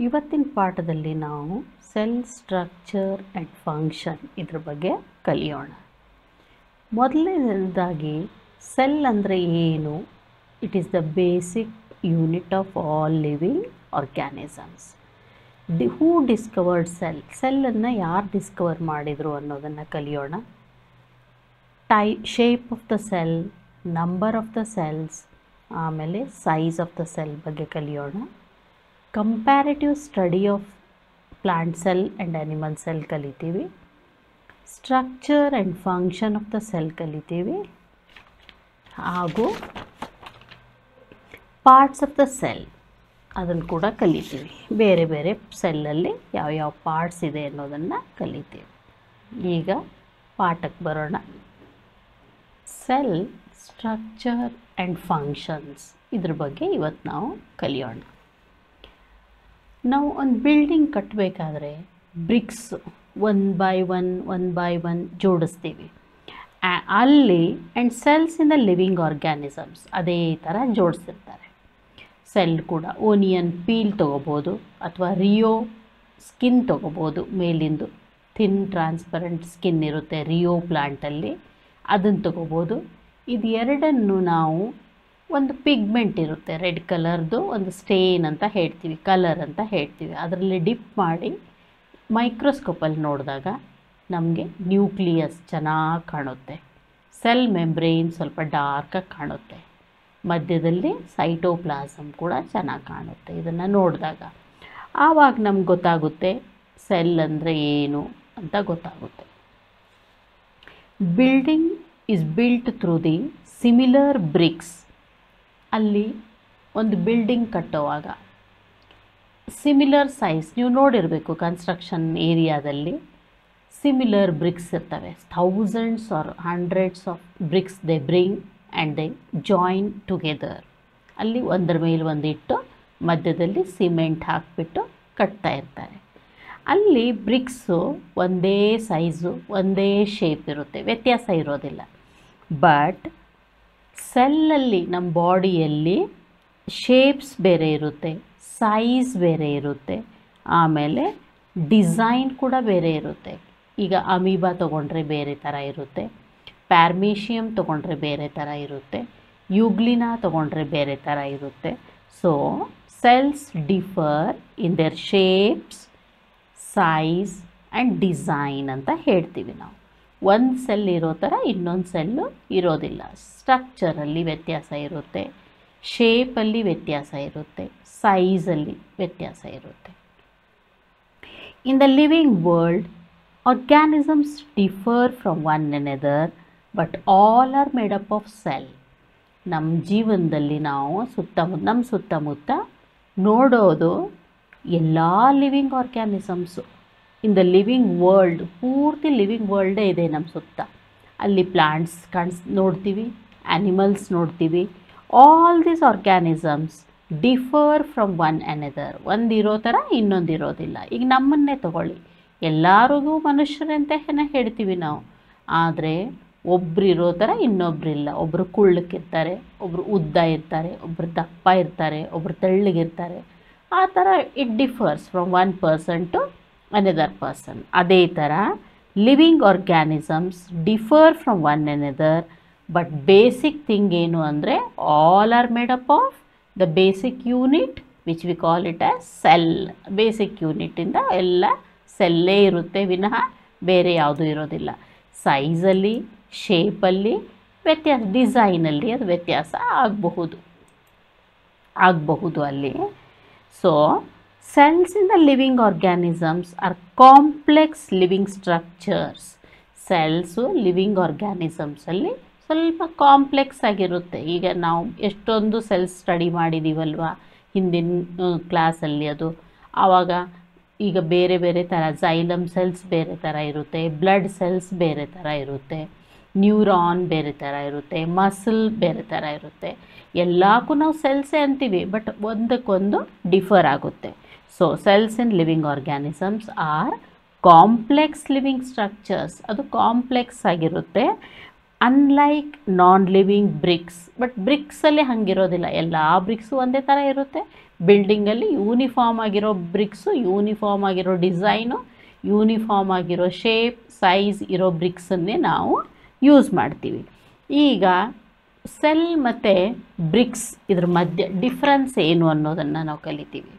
ಇವತ್ತಿನ ಪಾಠದಲ್ಲಿ ನಾವು ಸೆಲ್ ಸ್ಟ್ರಕ್ಚರ್ ಆ್ಯಂಡ್ ಫಂಕ್ಷನ್ ಇದ್ರ ಬಗ್ಗೆ ಕಲಿಯೋಣ. ಮೊದಲನೇದಾಗಿ ಸೆಲ್ ಅಂದರೆ ಏನು? It is the basic unit of all living organisms. Who discovered ಸೆಲ್ಲನ್ನು ಯಾರು ಡಿಸ್ಕವರ್ ಮಾಡಿದರು ಅನ್ನೋದನ್ನು ಕಲಿಯೋಣ. Shape of the cell, number of the cells, ಆಮೇಲೆ ಸೈಜ್ ಆಫ್ ದ ಸೆಲ್ ಬಗ್ಗೆ ಕಲಿಯೋಣ. Comparative study of plant cell and animal cell ಕಲಿತೀವಿ. Structure and function of the cell ಕಲಿತೀವಿ. ಹಾಗೂ ಪಾರ್ಟ್ಸ್ ಆಫ್ ದ ಸೆಲ್ ಅದನ್ನು ಕೂಡ ಕಲಿತೀವಿ. ಬೇರೆ ಬೇರೆ ಸೆಲ್ಲಲ್ಲಿ ಯಾವ್ಯಾವ ಪಾರ್ಟ್ಸ್ ಇದೆ ಅನ್ನೋದನ್ನು ಕಲಿತೀವಿ. ಈಗ ಪಾಠಕ್ಕೆ ಬರೋಣ. ಸೆಲ್ ಸ್ಟ್ರಕ್ಚರ್ ಆ್ಯಂಡ್ ಫಂಕ್ಷನ್ಸ್ ಇದ್ರ ಬಗ್ಗೆ ಇವತ್ತು ನಾವು ಕಲಿಯೋಣ. ನಾವು ಒಂದು ಬಿಲ್ಡಿಂಗ್ ಕಟ್ಟಬೇಕಾದ್ರೆ ಬ್ರಿಕ್ಸ್ ಒನ್ ಬೈ ಒನ್ ಜೋಡಿಸ್ತೀವಿ. ಅಲ್ಲಿ and cells in the living organisms ಅದೇ ಥರ ಜೋಡಿಸಿರ್ತಾರೆ. ಸೆಲ್ ಕೂಡ ಓನಿಯನ್ ಪೀಲ್ ತೊಗೋಬೋದು ಅಥವಾ ರಿಯೋ ಸ್ಕಿನ್ ತೊಗೋಬೋದು. ಮೇಲಿಂದು ಥಿನ್ ಟ್ರಾನ್ಸ್ಪರೆಂಟ್ ಸ್ಕಿನ್ ಇರುತ್ತೆ ರಿಯೋ ಪ್ಲಾಂಟಲ್ಲಿ, ಅದನ್ನು ತೊಗೋಬೋದು. ಇದು ಎರಡನ್ನು ನಾವು ಒಂದು ಪಿಗ್ಮೆಂಟ್ ಇರುತ್ತೆ ರೆಡ್ ಕಲರ್ದು, ಒಂದು ಸ್ಟೇನ್ ಅಂತ ಹೇಳ್ತೀವಿ, ಕಲರ್ ಅಂತ ಹೇಳ್ತೀವಿ. ಅದರಲ್ಲಿ ಡಿಪ್ ಮಾಡಿ ಮೈಕ್ರೋಸ್ಕೋಪಲ್ಲಿ ನೋಡಿದಾಗ ನಮಗೆ ನ್ಯೂಕ್ಲಿಯಸ್ ಚೆನ್ನಾಗಿ ಕಾಣುತ್ತೆ. ಸೆಲ್ ಮೆಂಬ್ರೇನ್ ಸ್ವಲ್ಪ ಡಾರ್ಕಾಗಿ ಕಾಣುತ್ತೆ. ಮಧ್ಯದಲ್ಲಿ ಸೈಟೋಪ್ಲಾಸಮ್ ಕೂಡ ಚೆನ್ನಾಗಿ ಕಾಣುತ್ತೆ. ಇದನ್ನು ನೋಡಿದಾಗ ಆವಾಗ ನಮ್ಗೆ ಗೊತ್ತಾಗುತ್ತೆ ಸೆಲ್ ಅಂದರೆ ಏನು ಅಂತ ಗೊತ್ತಾಗುತ್ತೆ. Building is built through the similar bricks. ಅಲ್ಲಿ ಒಂದು ಬಿಲ್ಡಿಂಗ್ ಕಟ್ಟುವಾಗ ಸಿಮಿಲರ್ ಸೈಜ್ ನೀವು ನೋಡಿರಬೇಕು. ಕನ್ಸ್ಟ್ರಕ್ಷನ್ ಏರಿಯಾದಲ್ಲಿ ಸಿಮಿಲರ್ ಬ್ರಿಕ್ಸ್ ಇರ್ತವೆ. Thousands or hundreds of bricks they bring and they join together. ಅಲ್ಲಿ ಒಂದರ ಮೇಲೆ ಒಂದಿಟ್ಟು ಮಧ್ಯದಲ್ಲಿ ಸಿಮೆಂಟ್ ಹಾಕಿಬಿಟ್ಟು ಕಟ್ತಾ ಇರ್ತಾರೆ. ಅಲ್ಲಿ ಬ್ರಿಕ್ಸು ಒಂದೇ ಸೈಜು ಒಂದೇ ಶೇಪ್ ಇರುತ್ತೆ, ವ್ಯತ್ಯಾಸ ಇರೋದಿಲ್ಲ. ಬಟ್ ಸೆಲ್ಲಲ್ಲಿ ನಮ್ಮ ಬಾಡಿಯಲ್ಲಿ ಶೇಪ್ಸ್ ಬೇರೆ ಇರುತ್ತೆ, ಸೈಜ್ ಬೇರೆ ಇರುತ್ತೆ, ಆಮೇಲೆ ಡಿಸೈನ್ ಕೂಡ ಬೇರೆ ಇರುತ್ತೆ. ಈಗ ಅಮೀಬಾ ತೊಗೊಂಡ್ರೆ ಬೇರೆ ಥರ ಇರುತ್ತೆ, ಪ್ಯಾರ್ಮೇಷಿಯಮ್ ತೊಗೊಂಡ್ರೆ ಬೇರೆ ಥರ ಇರುತ್ತೆ, ಯುಗ್ಲಿನಾ ತೊಗೊಂಡ್ರೆ ಬೇರೆ ಥರ ಇರುತ್ತೆ. So cells differ in their shapes, size and design ಅಂತ ಹೇಳ್ತೀವಿ ನಾವು. ಒಂದು ಸೆಲ್ ಇರೋ ಥರ ಇನ್ನೊಂದು ಸೆಲ್ಲು ಇರೋದಿಲ್ಲ. ಸ್ಟ್ರಕ್ಚರಲ್ಲಿ ವ್ಯತ್ಯಾಸ ಇರುತ್ತೆ, ಶೇಪಲ್ಲಿ ವ್ಯತ್ಯಾಸ ಇರುತ್ತೆ, ಸೈಜಲ್ಲಿ ವ್ಯತ್ಯಾಸ ಇರುತ್ತೆ. In the living world organisms differ from one another but all are made up of cell. ನಮ್ಮ ಜೀವನದಲ್ಲಿ ನಾವು ನಮ್ಮ ಸುತ್ತಮುತ್ತ ನೋಡೋದು ಎಲ್ಲ living organisms. In the living world, ಪೂರ್ತಿ ಲಿವಿಂಗ್ ವರ್ಲ್ಡೇ ಇದೆ ನಮ್ಮ ಸುತ್ತ. ಅಲ್ಲಿ ಪ್ಲಾಂಟ್ಸ್ ನೋಡ್ತೀವಿ, ಆ್ಯನಿಮಲ್ಸ್ ನೋಡ್ತೀವಿ. All these organisms differ from one another. ಒಂದಿರೋ ಥರ ಇನ್ನೊಂದಿರೋದಿಲ್ಲ. ಈಗ ನಮ್ಮನ್ನೇ ತಗೊಳ್ಳಿ, ಎಲ್ಲರಿಗೂ ಮನುಷ್ಯರಂತೆ ಹೇಳ್ತೀವಿ ನಾವು, ಆದರೆ ಒಬ್ಬರಿರೋ ಥರ ಇನ್ನೊಬ್ಬರಿಲ್ಲ. ಒಬ್ಬರು ಕುಳ್ಳಕ್ಕಿರ್ತಾರೆ, ಒಬ್ಬರು ಉದ್ದ ಇರ್ತಾರೆ, ಒಬ್ಬರು ದಪ್ಪ ಇರ್ತಾರೆ, ಒಬ್ಬರು ತೆಳ್ಳಗಿರ್ತಾರೆ. ಆ ಥರ it differs from one person to another person. ಅದೇ ಥರ living organisms differ from one another but basic thing ಏನು ಅಂದರೆ all are made up of the basic unit which we call it as cell. Basic ಯೂನಿಟಿಂದ ಎಲ್ಲ ಸೆಲ್ಲೇ ಇರುತ್ತೆ ವಿನಃ ಬೇರೆ ಯಾವುದೂ ಇರೋದಿಲ್ಲ. ಸೈಜಲ್ಲಿ, ಶೇಪಲ್ಲಿ ವ್ಯತ್ಯಾಸ, ಡಿಸೈನಲ್ಲಿ ಅದು ವ್ಯತ್ಯಾಸ ಆಗಬಹುದು ಅಲ್ಲಿ. So cells in the living organisms are complex living structures. Cells living ಆರ್ಗ್ಯಾನಿಸಮ್ಸಲ್ಲಿ ಸ್ವಲ್ಪ ಕಾಂಪ್ಲೆಕ್ಸ್ ಆಗಿರುತ್ತೆ. ಈಗ ನಾವು ಎಷ್ಟೊಂದು ಸೆಲ್ಸ್ ಸ್ಟಡಿ ಮಾಡಿದ್ದೀವಲ್ವ ಹಿಂದಿನ ಕ್ಲಾಸಲ್ಲಿ. ಅದು ಆವಾಗ ಈಗ ಬೇರೆ ಬೇರೆ ಥರ ಝೈಲಮ್ ಸೆಲ್ಸ್ ಬೇರೆ ಥರ ಇರುತ್ತೆ, ಬ್ಲಡ್ ಸೆಲ್ಸ್ ಬೇರೆ ಥರ ಇರುತ್ತೆ, ನ್ಯೂರಾನ್ ಬೇರೆ ಥರ ಇರುತ್ತೆ, ಮಸಲ್ ಬೇರೆ ಥರ ಇರುತ್ತೆ. ಎಲ್ಲಕ್ಕೂ ನಾವು ಸೆಲ್ಸೇ ಅಂತೀವಿ, ಬಟ್ ಒಂದಕ್ಕೊಂದು ಡಿಫರ್ ಆಗುತ್ತೆ. So cells in living organisms are complex living structures. ಅದು ಕಾಂಪ್ಲೆಕ್ಸ್ ಆಗಿರುತ್ತೆ. Unlike non living bricks, but ಬ್ರಿಕ್ಸಲ್ಲಿ ಹಂಗಿರೋದಿಲ್ಲ, ಎಲ್ಲ ಬ್ರಿಕ್ಸು ಒಂದೇ ಥರ ಇರುತ್ತೆ. ಬಿಲ್ಡಿಂಗಲ್ಲಿ ಯೂನಿಫಾರ್ಮ್ ಆಗಿರೋ ಬ್ರಿಕ್ಸು, ಯೂನಿಫಾರ್ಮ್ ಆಗಿರೋ ಡಿಸೈನು, ಯೂನಿಫಾರ್ಮ್ ಆಗಿರೋ ಶೇಪ್ ಸೈಜ್ ಇರೋ ಬ್ರಿಕ್ಸನ್ನೇ ನಾವು ಯೂಸ್ ಮಾಡ್ತೀವಿ. ಈಗ ಸೆಲ್ ಮತ್ತು ಬ್ರಿಕ್ಸ್ ಇದ್ರ ಮಧ್ಯೆ ಡಿಫ್ರೆನ್ಸ್ ಏನು ಅನ್ನೋದನ್ನು ನಾವು ಕಲಿತೀವಿ.